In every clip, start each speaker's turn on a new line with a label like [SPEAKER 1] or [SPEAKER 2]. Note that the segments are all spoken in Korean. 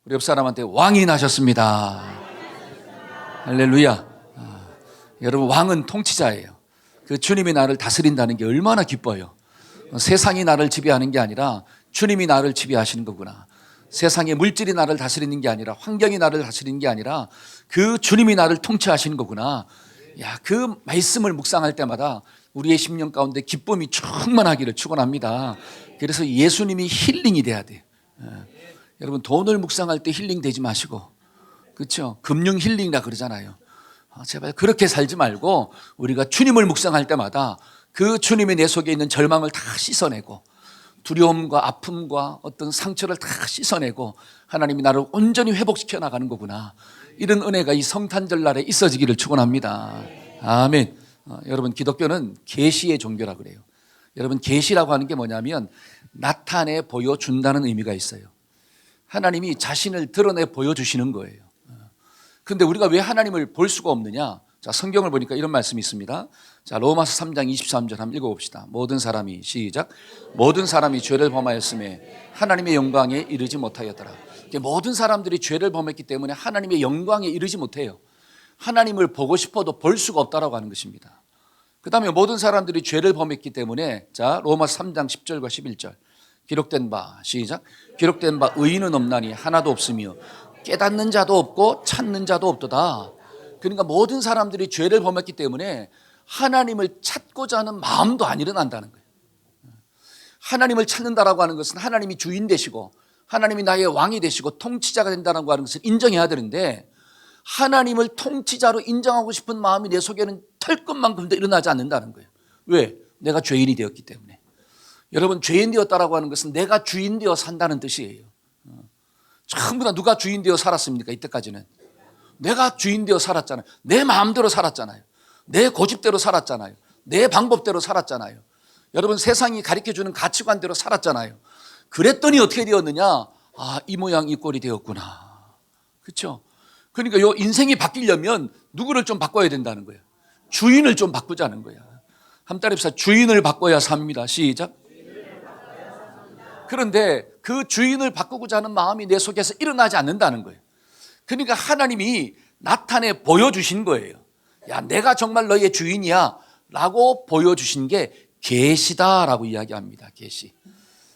[SPEAKER 1] 우리 옆 사람한테 왕이 나셨습니다. 할렐루야. 여러분, 왕은 통치자예요. 그 주님이 나를 다스린다는 게 얼마나 기뻐요. 세상이 나를 지배하는 게 아니라 주님이 나를 지배하시는 거구나. 세상의 물질이 나를 다스리는 게 아니라, 환경이 나를 다스리는 게 아니라 그 주님이 나를 통치하시는 거구나. 야, 그 말씀을 묵상할 때마다 우리의 심령 가운데 기쁨이 충만하기를 축원합니다. 그래서 예수님이 힐링이 돼야 돼요. 여러분, 돈을 묵상할 때 힐링 되지 마시고, 그렇죠? 금융 힐링이라 그러잖아요. 제발 그렇게 살지 말고 우리가 주님을 묵상할 때마다 그 주님이 내 속에 있는 절망을 다 씻어내고, 두려움과 아픔과 어떤 상처를 다 씻어내고 하나님이 나를 온전히 회복시켜 나가는 거구나. 이런 은혜가 이 성탄절 날에 있어지기를 축원합니다. 아멘. 여러분, 기독교는 계시의 종교라 그래요. 여러분, 계시라고 하는 게 뭐냐면 나타내 보여준다는 의미가 있어요. 하나님이 자신을 드러내 보여주시는 거예요. 그런데 우리가 왜 하나님을 볼 수가 없느냐? 자, 성경을 보니까 이런 말씀이 있습니다. 자, 로마서 3장 23절 한번 읽어봅시다. 모든 사람이, 시작, 모든 사람이 죄를 범하였음에 하나님의 영광에 이르지 못하였더라. 모든 사람들이 죄를 범했기 때문에 하나님의 영광에 이르지 못해요. 하나님을 보고 싶어도 볼 수가 없다라고 하는 것입니다. 그 다음에 모든 사람들이 죄를 범했기 때문에, 자, 로마서 3장 10절과 11절 기록된 바, 시작, 기록된 바 의인은 없나니 하나도 없으며 깨닫는 자도 없고 찾는 자도 없도다. 그러니까 모든 사람들이 죄를 범했기 때문에 하나님을 찾고자 하는 마음도 안 일어난다는 거예요. 하나님을 찾는다라고 하는 것은 하나님이 주인 되시고 하나님이 나의 왕이 되시고 통치자가 된다는 것을 인정해야 되는데, 하나님을 통치자로 인정하고 싶은 마음이 내 속에는 털끝만큼도 일어나지 않는다는 거예요. 왜? 내가 죄인이 되었기 때문에. 여러분, 죄인 되었다라고 하는 것은 내가 주인 되어 산다는 뜻이에요. 전부 다 누가 주인 되어 살았습니까? 이때까지는 내가 주인 되어 살았잖아요. 내 마음대로 살았잖아요. 내 고집대로 살았잖아요. 내 방법대로 살았잖아요. 여러분, 세상이 가르쳐주는 가치관대로 살았잖아요. 그랬더니 어떻게 되었느냐? 이 모양 이 꼴이 되었구나. 그렇죠? 그러니까 요 인생이 바뀌려면 누구를 좀 바꿔야 된다는 거예요. 주인을 좀 바꾸자는 거야. 한 딸 입사, 주인을 바꿔야 삽니다. 시작. 그런데 그 주인을 바꾸고자 하는 마음이 내 속에서 일어나지 않는다는 거예요. 그러니까 하나님이 나타내 보여주신 거예요. 야, 내가 정말 너의 주인이야 라고 보여주신 게 계시다라고 이야기합니다. 계시.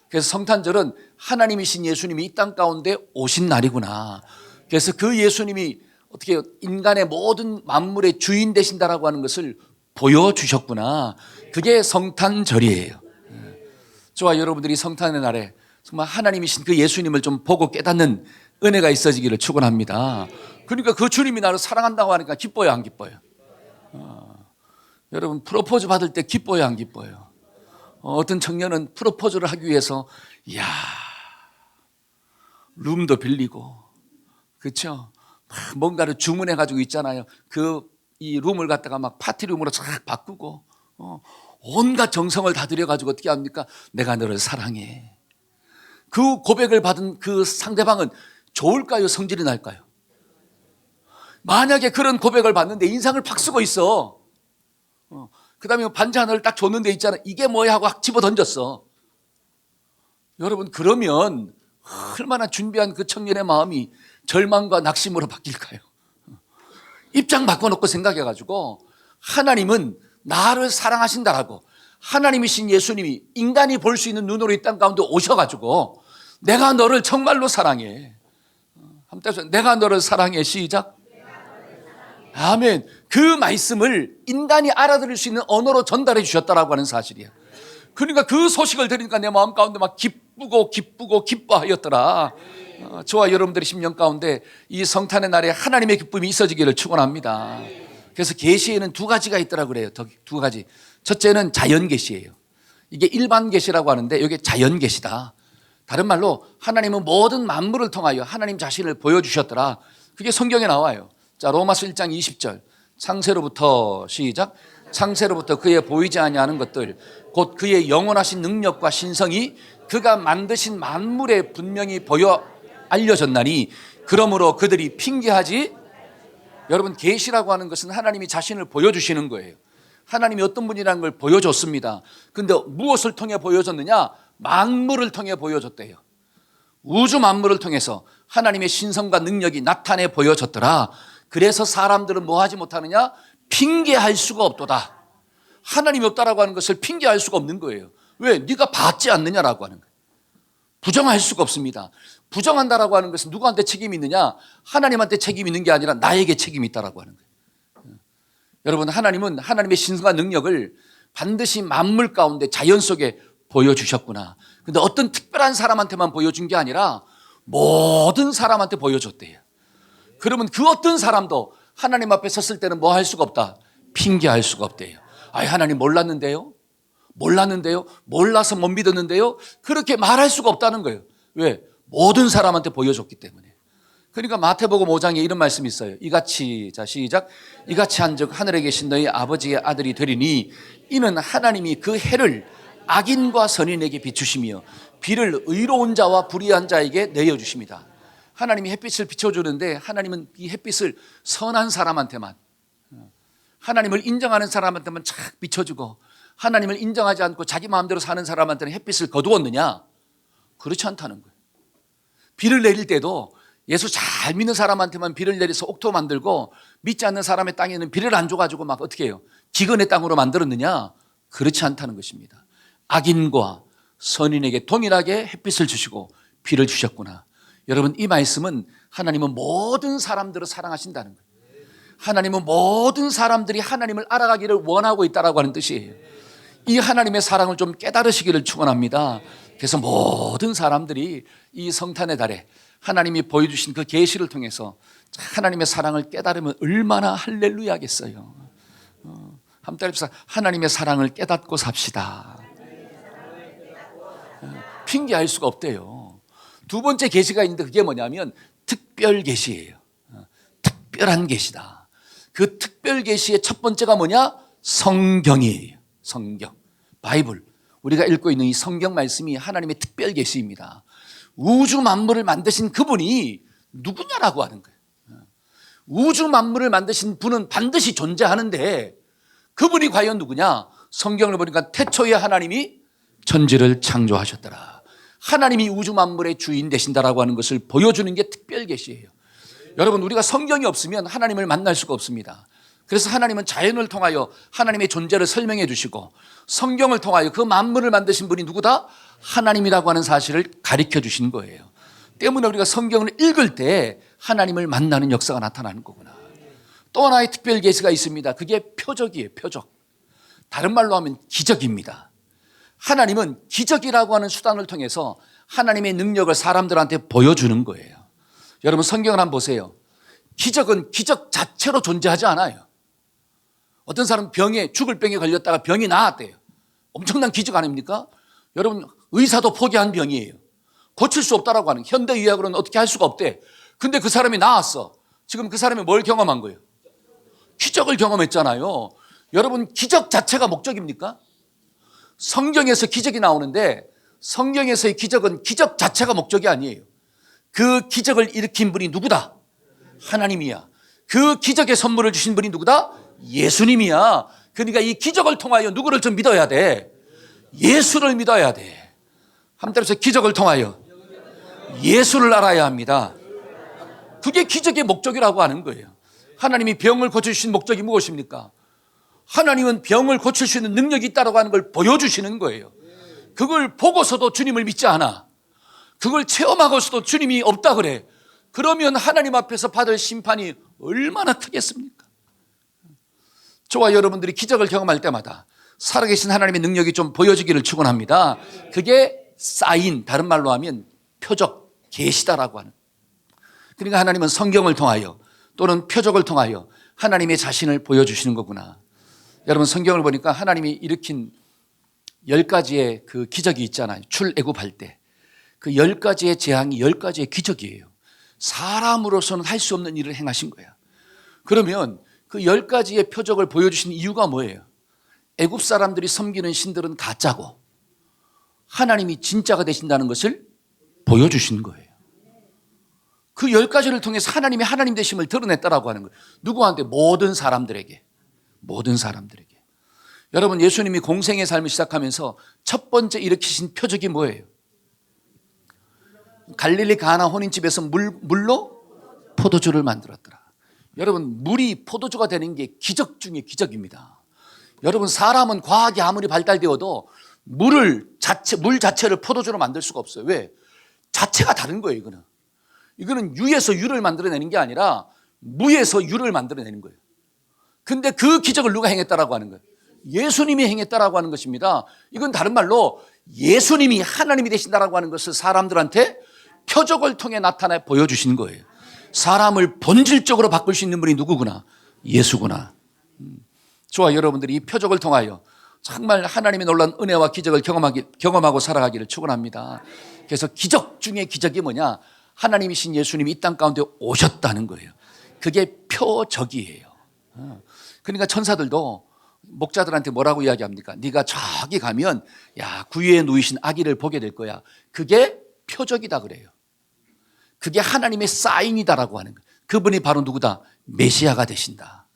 [SPEAKER 1] 그래서 성탄절은 하나님이신 예수님이 이 땅 가운데 오신 날이구나. 그래서 그 예수님이 어떻게 인간의 모든 만물의 주인 되신다라고 하는 것을 보여주셨구나. 그게 성탄절이에요. 저와 여러분들이 성탄의 날에 정말 하나님이신 그 예수님을 좀 보고 깨닫는 은혜가 있어지기를 축원합니다. 그러니까 그 주님이 나를 사랑한다고 하니까 기뻐요, 안 기뻐요? 여러분, 프로포즈 받을 때 기뻐요, 안 기뻐요? 어떤 청년은 프로포즈를 하기 위해서 룸도 빌리고, 그렇죠? 뭔가를 주문해가지고 있잖아요. 이 룸을 갖다가 막 파티룸으로 쫙 바꾸고, 온갖 정성을 다 들여가지고 어떻게 합니까? 내가 너를 사랑해. 그 고백을 받은 그 상대방은 좋을까요? 성질이 날까요? 만약에 그런 고백을 받는데 인상을 팍 쓰고 있어. 그 다음에 반지 하나를 딱 줬는데 있잖아. 이게 뭐야 하고 집어 던졌어. 여러분, 그러면 얼마나 준비한 그 청년의 마음이 절망과 낙심으로 바뀔까요? 입장 바꿔놓고 생각해가지고 하나님은 나를 사랑하신다라고, 하나님이신 예수님이 인간이 볼 수 있는 눈으로 이 땅 가운데 오셔가지고 내가 너를 정말로 사랑해. 한번 내가 너를 사랑해. 시작. 아멘. 그 말씀을 인간이 알아들을 수 있는 언어로 전달해 주셨다라고 하는 사실이야. 그러니까 그 소식을 들으니까 내 마음 가운데 막 기쁘고 기뻐하였더라. 저와 여러분들의 심령 가운데 이 성탄의 날에 하나님의 기쁨이 있어지기를 축원합니다. 그래서 계시에는 두 가지가 있더라고 그래요. 두 가지. 첫째는 자연 계시예요. 이게 일반 계시라고 하는데 이게 자연 계시다. 다른 말로 하나님은 모든 만물을 통하여 하나님 자신을 보여주셨더라. 그게 성경에 나와요. 자, 로마서 1장 20절. 창세로부터, 시작. 창세로부터 그의 보이지 아니하는 것들, 곧 그의 영원하신 능력과 신성이 그가 만드신 만물에 분명히 보여 알려졌나니 그러므로 그들이 핑계하지. 여러분, 계시라고 하는 것은 하나님이 자신을 보여주시는 거예요. 하나님이 어떤 분이라는 걸 보여줬습니다. 근데 무엇을 통해 보여줬느냐? 만물을 통해 보여줬대요. 우주 만물을 통해서 하나님의 신성과 능력이 나타내 보여졌더라. 그래서 사람들은 뭐 하지 못하느냐? 핑계할 수가 없도다. 하나님이 없다라고 하는 것을 핑계할 수가 없는 거예요. 왜? 네가 봤지 않느냐라고 하는 거예요. 부정할 수가 없습니다. 부정한다라고 하는 것은 누구한테 책임이 있느냐? 하나님한테 책임이 있는 게 아니라 나에게 책임이 있다라고 하는 거예요. 여러분, 하나님은 하나님의 신성과 능력을 반드시 만물 가운데 자연 속에 보여주셨구나. 근데 어떤 특별한 사람한테만 보여준 게 아니라 모든 사람한테 보여줬대요. 그러면 그 어떤 사람도 하나님 앞에 섰을 때는 뭐 할 수가 없다? 핑계할 수가 없대요. 아이, 하나님 몰랐는데요? 몰라서 못 믿었는데요? 그렇게 말할 수가 없다는 거예요. 왜? 모든 사람한테 보여줬기 때문에. 그러니까 마태복음 5장에 이런 말씀이 있어요. 이같이, 자 시작, 이같이 한즉 하늘에 계신 너희 아버지의 아들이 되리니 이는 하나님이 그 해를 악인과 선인에게 비추시며 비를 의로운 자와 불의한 자에게 내어주십니다. 하나님이 햇빛을 비춰주는데 하나님은 이 햇빛을 선한 사람한테만, 하나님을 인정하는 사람한테만 착 비춰주고 하나님을 인정하지 않고 자기 마음대로 사는 사람한테는 햇빛을 거두었느냐? 그렇지 않다는 거예요. 비를 내릴 때도 예수 잘 믿는 사람한테만 비를 내려서 옥토 만들고 믿지 않는 사람의 땅에는 비를 안 줘가지고 막 어떻게 해요? 기근의 땅으로 만들었느냐? 그렇지 않다는 것입니다. 악인과 선인에게 동일하게 햇빛을 주시고 비를 주셨구나. 여러분, 이 말씀은 하나님은 모든 사람들을 사랑하신다는 거예요. 하나님은 모든 사람들이 하나님을 알아가기를 원하고 있다고 하는 뜻이에요. 이 하나님의 사랑을 좀 깨달으시기를 축원합니다. 그래서 모든 사람들이 이 성탄의 달에 하나님이 보여주신 그 계시를 통해서 하나님의 사랑을 깨달으면 얼마나 할렐루야겠어요. 한번 따라합시다. 하나님의 사랑을 깨닫고 삽시다. 핑계할 수가 없대요. 두 번째 계시가 있는데 그게 뭐냐면 특별 계시예요. 특별한 계시다. 그 특별 계시의 첫 번째가 뭐냐? 성경이에요. 성경, 바이블. 우리가 읽고 있는 이 성경 말씀이 하나님의 특별 계시입니다. 우주 만물을 만드신 그분이 누구냐라고 하는 거예요. 우주 만물을 만드신 분은 반드시 존재하는데 그분이 과연 누구냐? 성경을 보니까 태초에 하나님이 천지를 창조하셨더라. 하나님이 우주 만물의 주인 되신다라고 하는 것을 보여주는 게 특별 계시예요. 여러분, 우리가 성경이 없으면 하나님을 만날 수가 없습니다. 그래서 하나님은 자연을 통하여 하나님의 존재를 설명해 주시고 성경을 통하여 그 만물을 만드신 분이 누구다? 하나님이라고 하는 사실을 가르쳐 주신 거예요. 때문에 우리가 성경을 읽을 때 하나님을 만나는 역사가 나타나는 거구나. 또 하나의 특별 계시가 있습니다. 그게 표적이에요. 표적. 다른 말로 하면 기적입니다. 하나님은 기적이라고 하는 수단을 통해서 하나님의 능력을 사람들한테 보여주는 거예요. 여러분, 성경을 한번 보세요. 기적은 기적 자체로 존재하지 않아요. 어떤 사람 죽을 병에 걸렸다가 병이 나았대요. 엄청난 기적 아닙니까? 여러분, 의사도 포기한 병이에요. 고칠 수 없다라고 하는, 현대의학으로는 어떻게 할 수가 없대. 근데 그 사람이 나았어. 지금 그 사람이 뭘 경험한 거예요? 기적을 경험했잖아요. 여러분, 기적 자체가 목적입니까? 성경에서 기적이 나오는데 성경에서의 기적은 기적 자체가 목적이 아니에요. 그 기적을 일으킨 분이 누구다? 하나님이야. 그 기적의 선물을 주신 분이 누구다? 예수님이야. 그러니까 이 기적을 통하여 누구를 좀 믿어야 돼? 예수를 믿어야 돼. 한때로서 기적을 통하여 예수를 알아야 합니다. 그게 기적의 목적이라고 하는 거예요. 하나님이 병을 고쳐주신 목적이 무엇입니까? 하나님은 병을 고칠 수 있는 능력이 있다고 하는 걸 보여주시는 거예요. 그걸 보고서도 주님을 믿지 않아. 그걸 체험하고서도 주님이 없다 그래. 그러면 하나님 앞에서 받을 심판이 얼마나 크겠습니까? 저와 여러분들이 기적을 경험할 때마다 살아계신 하나님의 능력이 좀 보여지기를 축원합니다. 그게 사인, 다른 말로 하면 표적, 계시다라고 하는. 그러니까 하나님은 성경을 통하여 또는 표적을 통하여 하나님의 자신을 보여주시는 거구나. 여러분, 성경을 보니까 하나님이 일으킨 10가지의 그 기적이 있잖아요. 출애굽할 때. 그 10가지의 재앙이 10가지의 기적이에요. 사람으로서는 할 수 없는 일을 행하신 거야. 그러면 그 10가지의 표적을 보여주신 이유가 뭐예요? 애굽 사람들이 섬기는 신들은 가짜고 하나님이 진짜가 되신다는 것을 보여주신 거예요. 그 10가지를 통해서 하나님이 하나님 되심을 드러냈다라고 하는 거예요. 누구한테? 모든 사람들에게. 모든 사람들에게. 여러분, 예수님이 공생의 삶을 시작하면서 첫 번째 일으키신 표적이 뭐예요? 갈릴리 가나 혼인집에서 물로 포도주를 만들었더라. 여러분, 물이 포도주가 되는 게 기적 중에 기적입니다. 여러분, 사람은 과학이 아무리 발달되어도 물 자체를 포도주로 만들 수가 없어요. 왜? 자체가 다른 거예요. 이거는 유에서 유를 만들어내는 게 아니라 무에서 유를 만들어내는 거예요. 근데 그 기적을 누가 행했다라고 하는 거예요? 예수님이 행했다라고 하는 것입니다. 이건 다른 말로 예수님이 하나님이 되신다라고 하는 것을 사람들한테 표적을 통해 나타내 보여주신 거예요. 사람을 본질적으로 바꿀 수 있는 분이 누구구나? 예수구나. 저와 여러분들이 이 표적을 통하여 정말 하나님의 놀라운 은혜와 기적을 경험하고 살아가기를 축원합니다. 그래서 기적 중에 기적이 뭐냐? 하나님이신 예수님이 이 땅 가운데 오셨다는 거예요. 그게 표적이에요. 그러니까 천사들도 목자들한테 뭐라고 이야기합니까? 네가 저기 가면 구유에 누이신 아기를 보게 될 거야. 그게 표적이다 그래요. 그게 하나님의 사인이다라고 하는 거예요. 그분이 바로 누구다? 메시아가 되신다.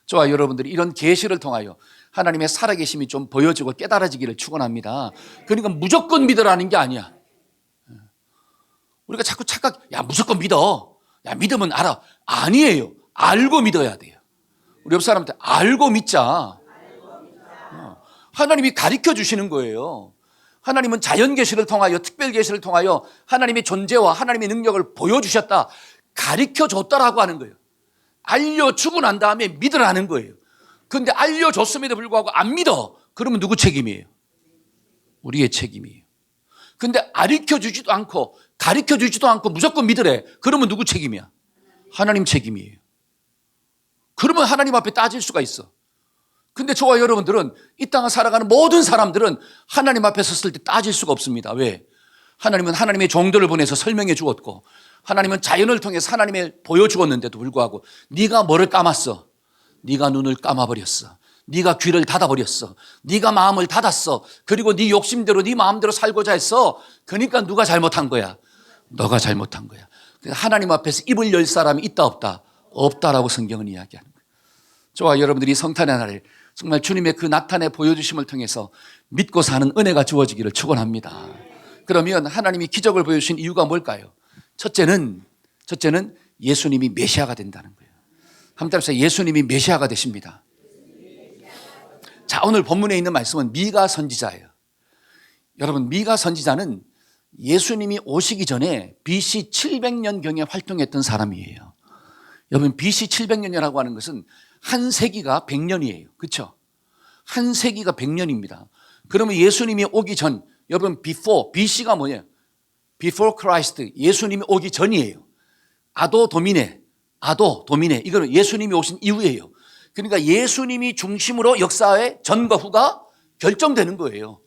[SPEAKER 1] 저와 여러분들이 이런 계시를 통하여 하나님의 살아계심이 좀 보여지고 깨달아지기를 축원합니다. 그러니까 무조건 믿으라는 게 아니야. 우리가 자꾸 무조건 믿어. 믿으면 알아. 아니에요. 알고 믿어야 돼요. 우리 옆 사람한테 알고 믿자. 하나님이 가르쳐 주시는 거예요. 하나님은 자연 계시를 통하여, 특별 계시를 통하여 하나님의 존재와 하나님의 능력을 보여주셨다, 가르쳐 줬다라고 하는 거예요. 알려주고 난 다음에 믿으라는 거예요. 그런데 알려줬음에도 불구하고 안 믿어. 그러면 누구 책임이에요? 우리의 책임이에요. 근데 가르쳐주지도 않고 가르쳐주지도 않고 무조건 믿으래. 그러면 누구 책임이야? 하나님 책임이에요. 그러면 하나님 앞에 따질 수가 있어. 근데 저와 여러분들은, 이 땅을 살아가는 모든 사람들은 하나님 앞에 섰을 때 따질 수가 없습니다. 왜? 하나님은 하나님의 종들을 보내서 설명해 주었고, 하나님은 자연을 통해서 하나님의 보여주었는데도 불구하고 네가 뭐를 감았어? 네가 눈을 감아버렸어. 네가 귀를 닫아버렸어. 네가 마음을 닫았어. 그리고 네 욕심대로 네 마음대로 살고자 했어. 그러니까 누가 잘못한 거야? 너가 잘못한 거야. 하나님 앞에서 입을 열 사람이 있다 없다? 없다라고 성경은 이야기하는 거예요. 저와 여러분들이 성탄의 날에 정말 주님의 그 나타내 보여주심을 통해서 믿고 사는 은혜가 주어지기를 축원합니다. 그러면 하나님이 기적을 보여주신 이유가 뭘까요? 첫째는 예수님이 메시아가 된다는 거예요. 한번 따라서 예수님이 메시아가 되십니다. 자, 오늘 본문에 있는 말씀은 미가 선지자예요. 여러분, 미가 선지자는 예수님이 오시기 전에 BC 700년경에 활동했던 사람이에요. 여러분, BC 700년이라고 하는 것은 한 세기가 100년이에요. 그렇죠? 한 세기가 100년입니다. 그러면 예수님이 오기 전, 여러분, BC가 뭐예요? Before Christ, 예수님이 오기 전이에요. 아도 도미네, 이거는 예수님이 오신 이후예요. 그러니까 예수님이 중심으로 역사의 전과 후가 결정되는 거예요.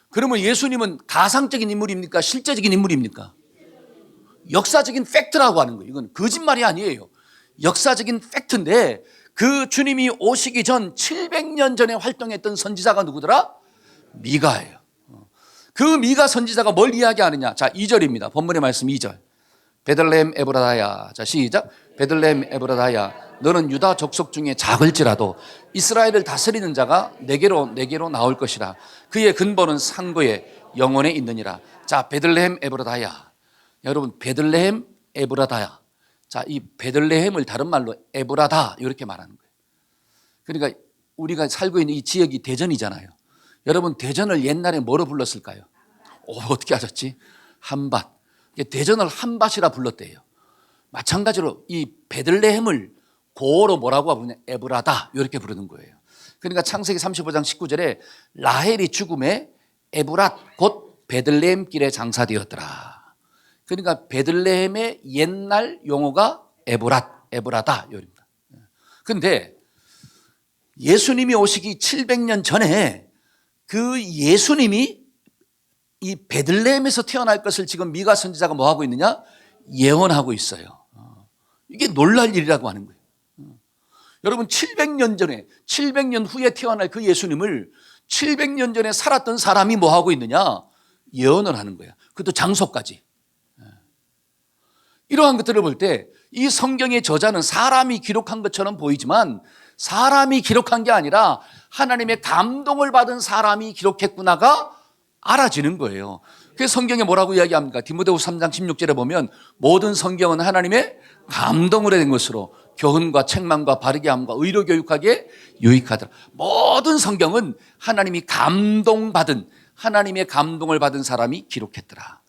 [SPEAKER 1] 그러면 예수님은 가상적인 인물입니까? 실제적인 인물입니까? 역사적인 팩트라고 하는 거예요. 이건 거짓말이 아니에요. 역사적인 팩트인데, 그 주님이 오시기 전 700년 전에 활동했던 선지자가 누구더라? 미가예요. 그 미가 선지자가 뭘 이야기하느냐? 자, 2절입니다. 본문의 말씀 2절. 베들레헴 에브라다야. 자, 시작. 베들레헴 에브라다야, 너는 유다 족속 중에 작을지라도 이스라엘을 다스리는 자가 내게로 나올 것이라. 그의 근본은 상고에 영원에 있느니라. 자, 베들레헴 에브라다야. 여러분, 베들레헴 에브라다야. 자, 이 베들레헴을 다른 말로 에브라다 이렇게 말하는 거예요. 그러니까 우리가 살고 있는 이 지역이 대전이잖아요. 여러분, 대전을 옛날에 뭐로 불렀을까요? 어떻게 하셨지? 한밭. 대전을 한밭이라 불렀대요. 마찬가지로 이 베들레헴을 고어로 뭐라고 부르냐? 에브라다 이렇게 부르는 거예요. 그러니까 창세기 35장 19절에 라헬이 죽음에 에브랏 곧 베들레헴 길에 장사되었더라. 그러니까 베들레헴의 옛날 용어가 에브라다 요입니다. 그런데 예수님이 오시기 700년 전에 그 예수님이 이 베들레헴에서 태어날 것을 지금 미가 선지자가 뭐 하고 있느냐? 예언하고 있어요. 이게 놀랄 일이라고 하는 거예요. 여러분, 700년 전에, 700년 후에 태어날 그 예수님을 700년 전에 살았던 사람이 뭐 하고 있느냐? 예언을 하는 거야. 그것도 장소까지. 이러한 것들을 볼 때 이 성경의 저자는 사람이 기록한 것처럼 보이지만 사람이 기록한 게 아니라 하나님의 감동을 받은 사람이 기록했구나가 알아지는 거예요. 그 성경에 뭐라고 이야기합니까? 디모데후서 3장 16절에 보면 모든 성경은 하나님의 감동으로 된 것으로 교훈과 책망과 바르게 함과 의로 교육하기에 유익하더라. 모든 성경은 하나님이 감동받은, 하나님의 감동을 받은 사람이 기록했더라.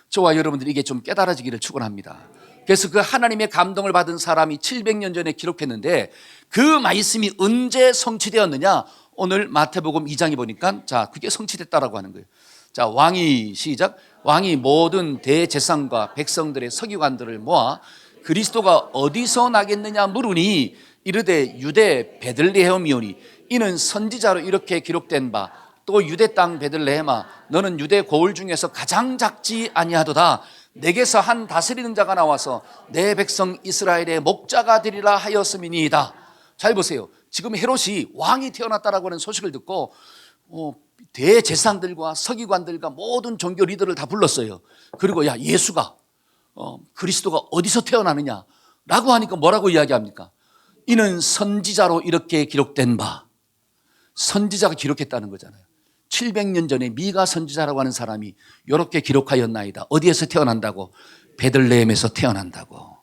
[SPEAKER 1] 저와 여러분들이 이게 좀 깨달아지기를 축원합니다. 그래서 그 하나님의 감동을 받은 사람이 700년 전에 기록했는데 그 말씀이 언제 성취되었느냐? 오늘 마태복음 2장에 보니까 자, 그게 성취됐다라고 하는 거예요. 자, 왕이 시작. 왕이 모든 대제사장과 백성들의 서기관들을 모아 그리스도가 어디서 나겠느냐 물으니 이르되 유대 베들레헴이오니 이는 선지자로 이렇게 기록된 바 또 유대 땅 베들레헴아 너는 유대 고을 중에서 가장 작지 아니하도다. 내게서 한 다스리는 자가 나와서 내 백성 이스라엘의 목자가 되리라 하였음이니이다. 잘 보세요. 지금 헤롯이 왕이 태어났다라고 하는 소식을 듣고 대제사장들과 서기관들과 모든 종교 리더를 다 불렀어요. 그리고 야, 예수가 그리스도가 어디서 태어나느냐라고 하니까 뭐라고 이야기합니까? 이는 선지자로 이렇게 기록된 바. 선지자가 기록했다는 거잖아요. 700년 전에 미가 선지자라고 하는 사람이 이렇게 기록하였나이다. 어디에서 태어난다고? 베들레헴에서 태어난다고.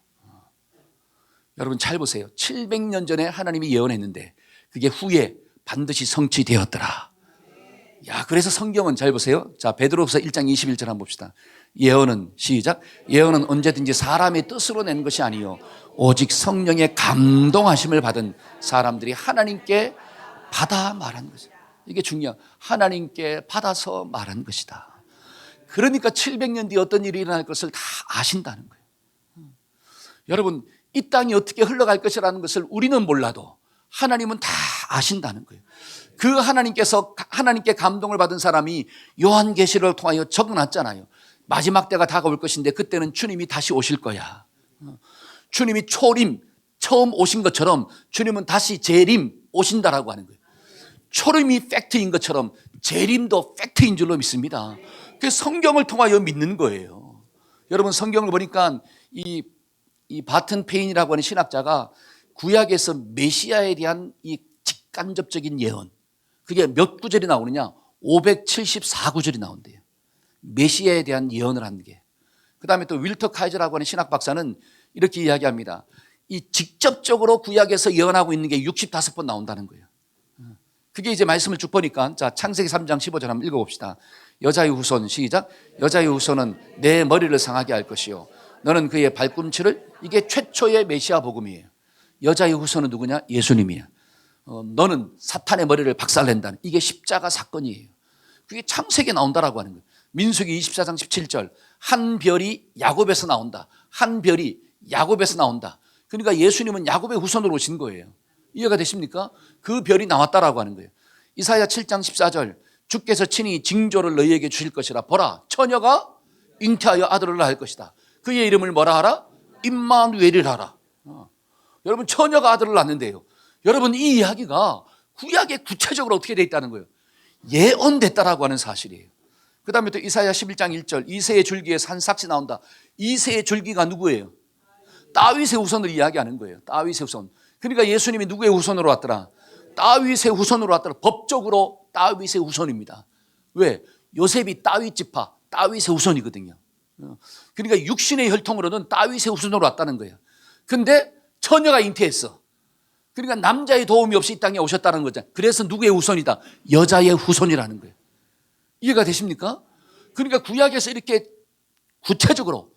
[SPEAKER 1] 여러분 잘 보세요. 700년 전에 하나님이 예언했는데 그게 후에 반드시 성취되었더라. 야, 그래서 성경은 잘 보세요. 자, 베드로후서 1장 21절 한번 봅시다. 예언은 시작. 예언은 언제든지 사람의 뜻으로 낸 것이 아니요 오직 성령의 감동하심을 받은 사람들이 하나님께 받아 말한 것이다. 이게 중요한, 하나님께 받아서 말한 것이다. 그러니까 700년 뒤에 어떤 일이 일어날 것을 다 아신다는 거예요. 여러분, 이 땅이 어떻게 흘러갈 것이라는 것을 우리는 몰라도 하나님은 다 아신다는 거예요. 그 하나님께서 하나님께 감동을 받은 사람이 요한계시를 통하여 적어놨잖아요. 마지막 때가 다가올 것인데 그때는 주님이 다시 오실 거야. 주님이 초림 처음 오신 것처럼 주님은 다시 재림 오신다라고 하는 거예요. 초림이 팩트인 것처럼 재림도 팩트인 줄로 믿습니다. 그 성경을 통하여 믿는 거예요. 여러분 성경을 보니까 이 바튼 페인이라고 하는 신학자가 구약에서 메시아에 대한 이 직간접적인 예언, 그게 몇 구절이 나오느냐? 574구절이 나온대요. 메시아에 대한 예언을 한 게. 그 다음에 또 윌터 카이저라고 하는 신학 박사는 이렇게 이야기합니다. 이 직접적으로 구약에서 예언하고 있는 게 65번 나온다는 거예요. 그게 이제 말씀을 쭉 보니까 자, 창세기 3장 15절 한번 읽어봅시다. 여자의 후손 시작. 여자의 후손은 내 머리를 상하게 할 것이요 너는 그의 발꿈치를, 이게 최초의 메시아 복음이에요. 여자의 후손은 누구냐? 예수님이야. 너는 사탄의 머리를 박살낸다는, 이게 십자가 사건이에요. 그게 창세기에 나온다라고 하는 거예요. 민수기 24장 17절 한 별이 야곱에서 나온다. 한 별이 야곱에서 나온다. 그러니까 예수님은 야곱의 후손으로 오신 거예요. 이해가 되십니까? 그 별이 나왔다라고 하는 거예요. 이사야 7장 14절 주께서 친히 징조를 너희에게 주실 것이라. 보라, 처녀가 잉태하여 아들을 낳을 것이다. 그의 이름을 뭐라 하라? 임마누엘이라 하라. 여러분 처녀가 아들을 낳는데요. 여러분 이 이야기가 구약에 구체적으로 어떻게 되어 있다는 거예요? 예언됐다라고 하는 사실이에요. 그 다음에 또 이사야 11장 1절 이새의 줄기에서 한 삭시 나온다. 이새의 줄기가 누구예요? 다윗의 후손을 이야기하는 거예요. 다윗의 후손. 그러니까 예수님이 누구의 후손으로 왔더라? 다윗의 후손으로 왔더라. 법적으로 다윗의 후손입니다. 왜? 요셉이 다윗 지파, 다윗의 후손이거든요. 그러니까 육신의 혈통으로는 다윗의 후손으로 왔다는 거예요. 근데 처녀가 잉태했어. 그러니까 남자의 도움이 없이 이 땅에 오셨다는 거죠. 그래서 누구의 후손이다? 여자의 후손이라는 거예요. 이해가 되십니까? 그러니까 구약에서 이렇게 구체적으로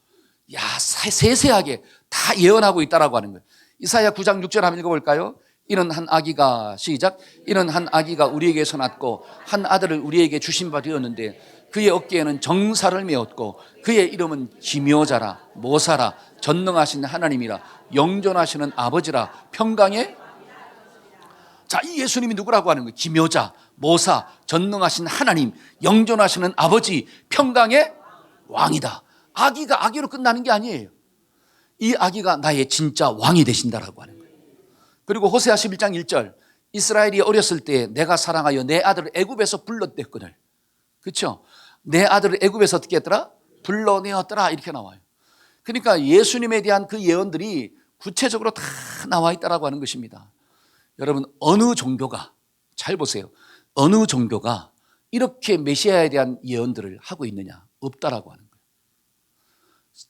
[SPEAKER 1] 세세하게 다 예언하고 있다라고 하는 거예요. 이사야 9장 6절 한번 읽어볼까요? 이는 한 아기가 시작. 이는 한 아기가 우리에게서 낳고 한 아들을 우리에게 주신 바 되었는데 그의 어깨에는 정사를 메었고 그의 이름은 기묘자라 모사라 전능하신 하나님이라 영존하시는 아버지라 평강의. 자, 이 예수님이 누구라고 하는 거예요? 기묘자, 모사, 전능하신 하나님, 영존하시는 아버지, 평강의 왕이다. 아기가 아기로 끝나는 게 아니에요. 이 아기가 나의 진짜 왕이 되신다라고 하는 거예요. 그리고 호세아 11장 1절 이스라엘이 어렸을 때 내가 사랑하여 내 아들을 애굽에서 불러냈거늘. 그렇죠? 내 아들을 애굽에서 어떻게 했더라? 불러내었더라 이렇게 나와요. 그러니까 예수님에 대한 그 예언들이 구체적으로 다 나와 있다라고 하는 것입니다. 여러분 어느 종교가, 잘 보세요, 어느 종교가 이렇게 메시아에 대한 예언들을 하고 있느냐? 없다라고 하는 거예요.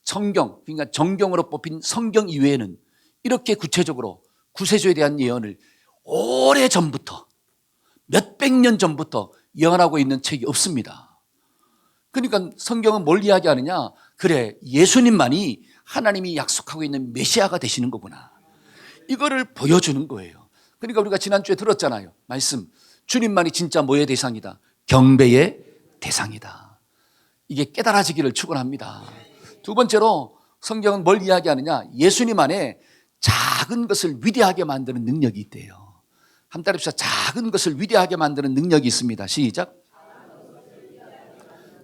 [SPEAKER 1] 성경, 그러니까 정경으로 뽑힌 성경 이외에는 이렇게 구체적으로 구세주에 대한 예언을 오래전부터 몇백 년 전부터 예언하고 있는 책이 없습니다. 그러니까 성경은 뭘 이야기하느냐? 그래, 예수님만이 하나님이 약속하고 있는 메시아가 되시는 거구나. 이거를 보여주는 거예요. 그러니까 우리가 지난주에 들었잖아요. 말씀. 주님만이 진짜 뭐의 대상이다? 경배의 대상이다. 이게 깨달아지기를 축원합니다. 두 번째로 성경은 뭘 이야기하느냐? 예수님 안에 작은 것을 위대하게 만드는 능력이 있대요. 한번 따라합시다. 작은 것을 위대하게 만드는 능력이 있습니다. 시작.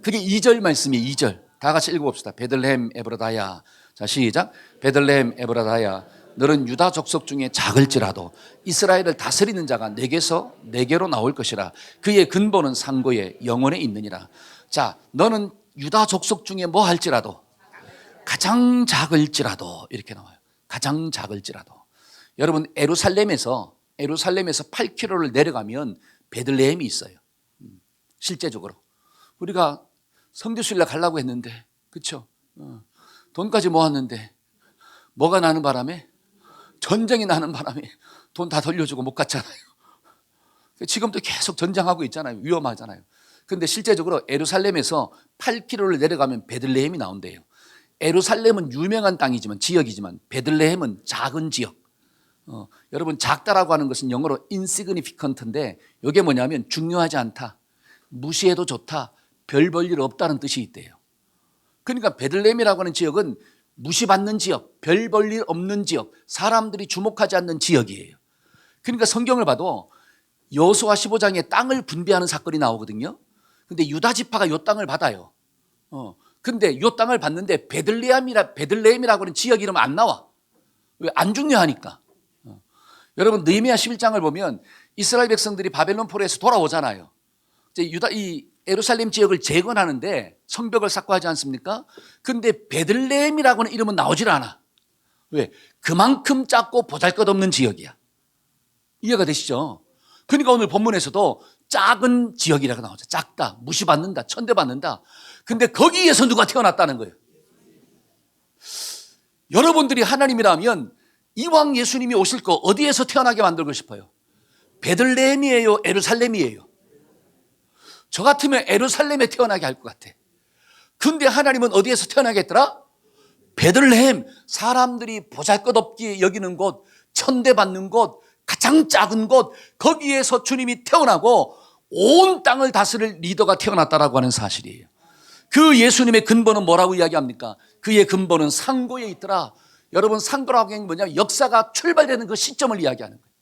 [SPEAKER 1] 그게 2절 말씀이에요. 2절. 다 같이 읽어봅시다. 베들레헴 에브라다야. 자, 시작. 베들레헴 에브라다야. 너는 유다 족속 중에 작을지라도 이스라엘을 다스리는 자가 내게로 나올 것이라. 그의 근본은 상고에 영원에 있느니라. 자, 너는 유다 족속 중에 뭐 할지라도 가장 작을지라도 이렇게 나와요. 가장 작을지라도. 여러분, 예루살렘에서 8km를 내려가면 베들레헴이 있어요. 실제적으로 우리가 성지순례 가려고 했는데, 그렇죠? 돈까지 모았는데 뭐가 나는 바람에, 전쟁이 나는 바람에 돈 다 돌려주고 못 갔잖아요. 지금도 계속 전쟁하고 있잖아요. 위험하잖아요. 그런데 실제적으로 예루살렘에서 8km를 내려가면 베들레헴이 나온대요. 예루살렘은 유명한 땅이지만, 지역이지만 베들레헴은 작은 지역. 여러분, 작다라고 하는 것은 영어로 insignificant인데 이게 뭐냐면 중요하지 않다, 무시해도 좋다, 별 볼 일 없다는 뜻이 있대요. 그러니까 베들레헴이라고 하는 지역은 무시받는 지역, 별 볼 일 없는 지역, 사람들이 주목하지 않는 지역이에요. 그러니까 성경을 봐도 여호수아 15장에 땅을 분배하는 사건이 나오거든요. 근데 유다 지파가 이 땅을 받아요. 근데 이 땅을 받는데 베들레헴이라고 하는 지역 이름 안 나와. 왜? 안 중요하니까. 여러분, 느헤미야 11장을 보면 이스라엘 백성들이 바벨론 포로에서 돌아오잖아요. 이제 이 예루살렘 지역을 재건하는데 성벽을 쌓고 하지 않습니까? 근데 베들레헴이라고 하는 이름은 나오질 않아. 왜? 그만큼 작고 보잘것없는 지역이야. 이해가 되시죠? 그러니까 오늘 본문에서도 작은 지역이라고 나오죠. 작다, 무시받는다, 천대받는다. 근데 거기에서 누가 태어났다는 거예요. 여러분들이 하나님이라면 이왕 예수님이 오실 거 어디에서 태어나게 만들고 싶어요? 베들레헴이에요? 예루살렘이에요? 저 같으면 예루살렘에 태어나게 할 것 같아. 근데 하나님은 어디에서 태어나게 했더라? 베들레헴. 사람들이 보잘것없게 여기는 곳, 천대받는 곳, 가장 작은 곳, 거기에서 주님이 태어나고 온 땅을 다스릴 리더가 태어났다라고 하는 사실이에요. 그 예수님의 근본은 뭐라고 이야기합니까? 그의 근본은 상고에 있더라. 여러분, 상고라고 하는 게 뭐냐면 역사가 출발되는 그 시점을 이야기하는 거예요.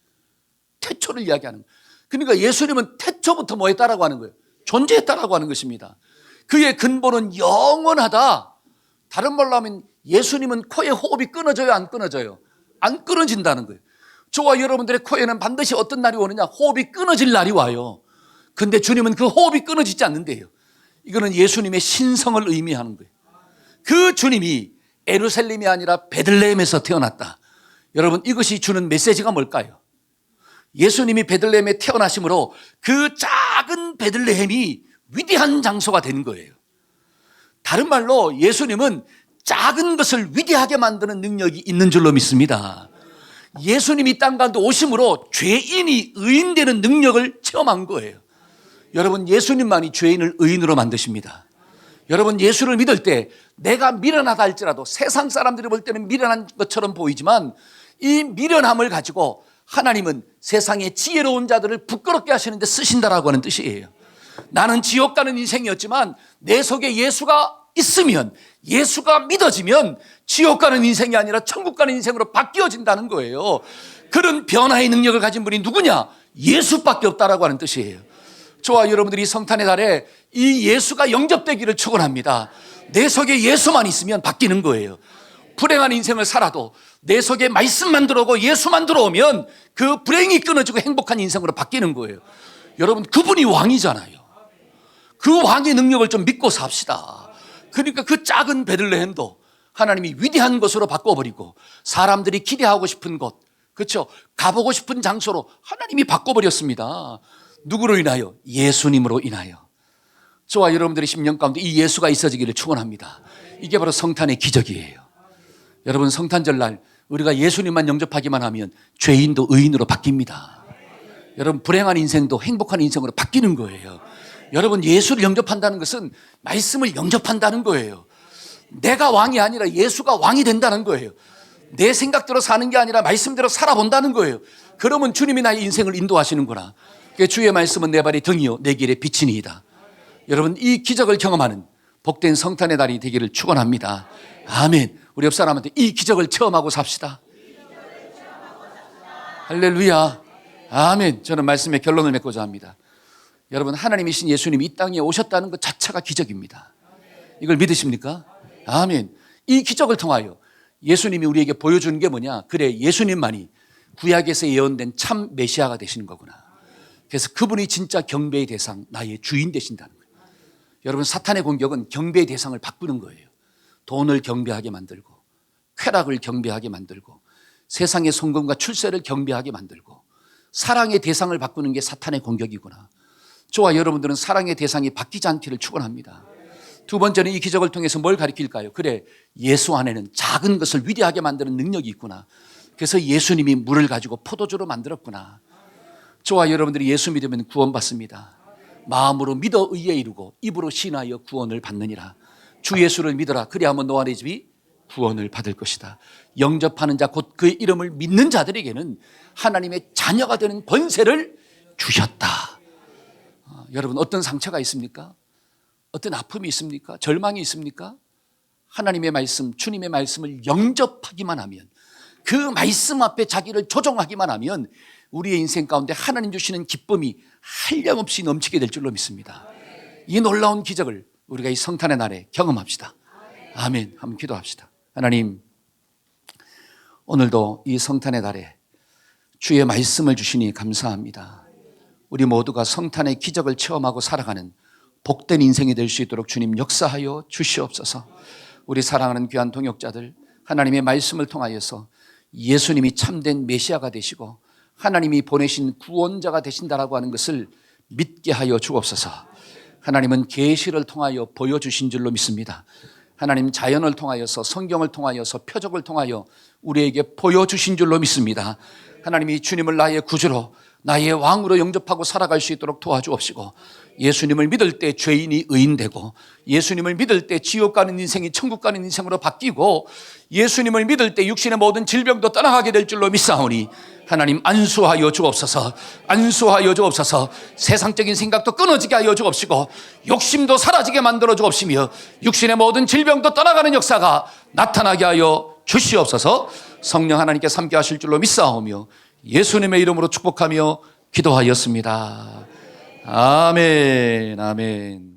[SPEAKER 1] 태초를 이야기하는 거예요. 그러니까 예수님은 태초부터 뭐 했다라고 하는 거예요? 존재했다라고 하는 것입니다. 그의 근본은 영원하다. 다른 말로 하면 예수님은 코에 호흡이 끊어져요, 안 끊어져요? 안 끊어진다는 거예요. 저와 여러분들의 코에는 반드시 어떤 날이 오느냐? 호흡이 끊어질 날이 와요. 근데 주님은 그 호흡이 끊어지지 않는데요. 이거는 예수님의 신성을 의미하는 거예요. 그 주님이 예루살렘이 아니라 베들레헴에서 태어났다. 여러분, 이것이 주는 메시지가 뭘까요? 예수님이 베들레헴에 태어나심으로 그 작은 베들레헴이 위대한 장소가 된 거예요. 다른 말로 예수님은 작은 것을 위대하게 만드는 능력이 있는 줄로 믿습니다. 예수님이 땅 가운데 오심으로 죄인이 의인되는 능력을 체험한 거예요. 여러분, 예수님만이 죄인을 의인으로 만드십니다. 여러분, 예수를 믿을 때 내가 미련하다 할지라도 세상 사람들이 볼 때는 미련한 것처럼 보이지만 이 미련함을 가지고 하나님은 세상의 지혜로운 자들을 부끄럽게 하시는데 쓰신다라고 하는 뜻이에요. 나는 지옥 가는 인생이었지만 내 속에 예수가 있으면, 예수가 믿어지면 지옥 가는 인생이 아니라 천국 가는 인생으로 바뀌어진다는 거예요. 그런 변화의 능력을 가진 분이 누구냐? 예수밖에 없다라고 하는 뜻이에요. 저와 여러분들이 성탄의 달에 이 예수가 영접되기를 축원합니다. 내 속에 예수만 있으면 바뀌는 거예요. 불행한 인생을 살아도 내 속에 말씀만 들어오고 예수만 들어오면 그 불행이 끊어지고 행복한 인생으로 바뀌는 거예요. 여러분, 그분이 왕이잖아요. 그 왕의 능력을 좀 믿고 삽시다. 그러니까 그 작은 베들레헴도 하나님이 위대한 것으로 바꿔버리고 사람들이 기대하고 싶은 곳, 그렇죠? 가보고 싶은 장소로 하나님이 바꿔버렸습니다. 누구로 인하여? 예수님으로 인하여. 저와 여러분들의 심령 가운데 이 예수가 있어지기를 축원합니다. 이게 바로 성탄의 기적이에요. 여러분, 성탄절 날 우리가 예수님만 영접하기만 하면 죄인도 의인으로 바뀝니다. 여러분, 불행한 인생도 행복한 인생으로 바뀌는 거예요. 여러분, 예수를 영접한다는 것은 말씀을 영접한다는 거예요. 내가 왕이 아니라 예수가 왕이 된다는 거예요. 내 생각대로 사는 게 아니라 말씀대로 살아본다는 거예요. 그러면 주님이 나의 인생을 인도하시는구나. 주의 말씀은 내 발의 등이요 내 길의 빛이니이다. 여러분, 이 기적을 경험하는 복된 성탄의 날이 되기를 축원합니다. 아멘. 우리 옆 사람한테 이 기적을 체험하고 삽시다. 할렐루야. 아멘. 저는 말씀의 결론을 맺고자 합니다. 여러분, 하나님이신 예수님이 이 땅에 오셨다는 것 자체가 기적입니다. 이걸 믿으십니까? 아멘. 이 기적을 통하여 예수님이 우리에게 보여주는 게 뭐냐? 그래, 예수님만이 구약에서 예언된 참 메시아가 되시는 거구나. 그래서 그분이 진짜 경배의 대상, 나의 주인 되신다는 거예요. 여러분, 사탄의 공격은 경배의 대상을 바꾸는 거예요. 돈을 경배하게 만들고, 쾌락을 경배하게 만들고, 세상의 성공과 출세를 경배하게 만들고, 사랑의 대상을 바꾸는 게 사탄의 공격이구나. 저와 여러분들은 사랑의 대상이 바뀌지 않기를 축원합니다. 두 번째는 이 기적을 통해서 뭘 가리킬까요? 그래, 예수 안에는 작은 것을 위대하게 만드는 능력이 있구나. 그래서 예수님이 물을 가지고 포도주로 만들었구나. 저와 여러분들이 예수 믿으면 구원받습니다. 마음으로 믿어 의에 이르고 입으로 신하여 구원을 받느니라. 주 예수를 믿어라. 그리하면 너와 네 집이 구원을 받을 것이다. 영접하는 자, 곧 그의 이름을 믿는 자들에게는 하나님의 자녀가 되는 권세를 주셨다. 여러분, 어떤 상처가 있습니까? 어떤 아픔이 있습니까? 절망이 있습니까? 하나님의 말씀, 주님의 말씀을 영접하기만 하면, 그 말씀 앞에 자기를 조정하기만 하면 우리의 인생 가운데 하나님 주시는 기쁨이 한량없이 넘치게 될 줄로 믿습니다. 이 놀라운 기적을 우리가 이 성탄의 날에 경험합시다. 아멘. 한번 기도합시다. 하나님, 오늘도 이 성탄의 날에 주의 말씀을 주시니 감사합니다. 우리 모두가 성탄의 기적을 체험하고 살아가는 복된 인생이 될 수 있도록 주님 역사하여 주시옵소서. 우리 사랑하는 귀한 동역자들, 하나님의 말씀을 통하여서 예수님이 참된 메시아가 되시고 하나님이 보내신 구원자가 되신다라고 하는 것을 믿게 하여 주옵소서. 하나님은 계시를 통하여 보여주신 줄로 믿습니다. 하나님, 자연을 통하여서, 성경을 통하여서, 표적을 통하여 우리에게 보여주신 줄로 믿습니다. 하나님이 주님을 나의 구주로, 나의 왕으로 영접하고 살아갈 수 있도록 도와주옵시고, 예수님을 믿을 때 죄인이 의인되고, 예수님을 믿을 때 지옥 가는 인생이 천국 가는 인생으로 바뀌고, 예수님을 믿을 때 육신의 모든 질병도 떠나가게 될 줄로 믿사오니 하나님, 안수하여 주옵소서. 안수하여 주옵소서. 세상적인 생각도 끊어지게 하여 주옵시고, 욕심도 사라지게 만들어 주옵시며, 육신의 모든 질병도 떠나가는 역사가 나타나게 하여 주시옵소서. 성령 하나님께 함께 하실 줄로 믿사오며 예수님의 이름으로 축복하며 기도하였습니다. 아멘. 아멘.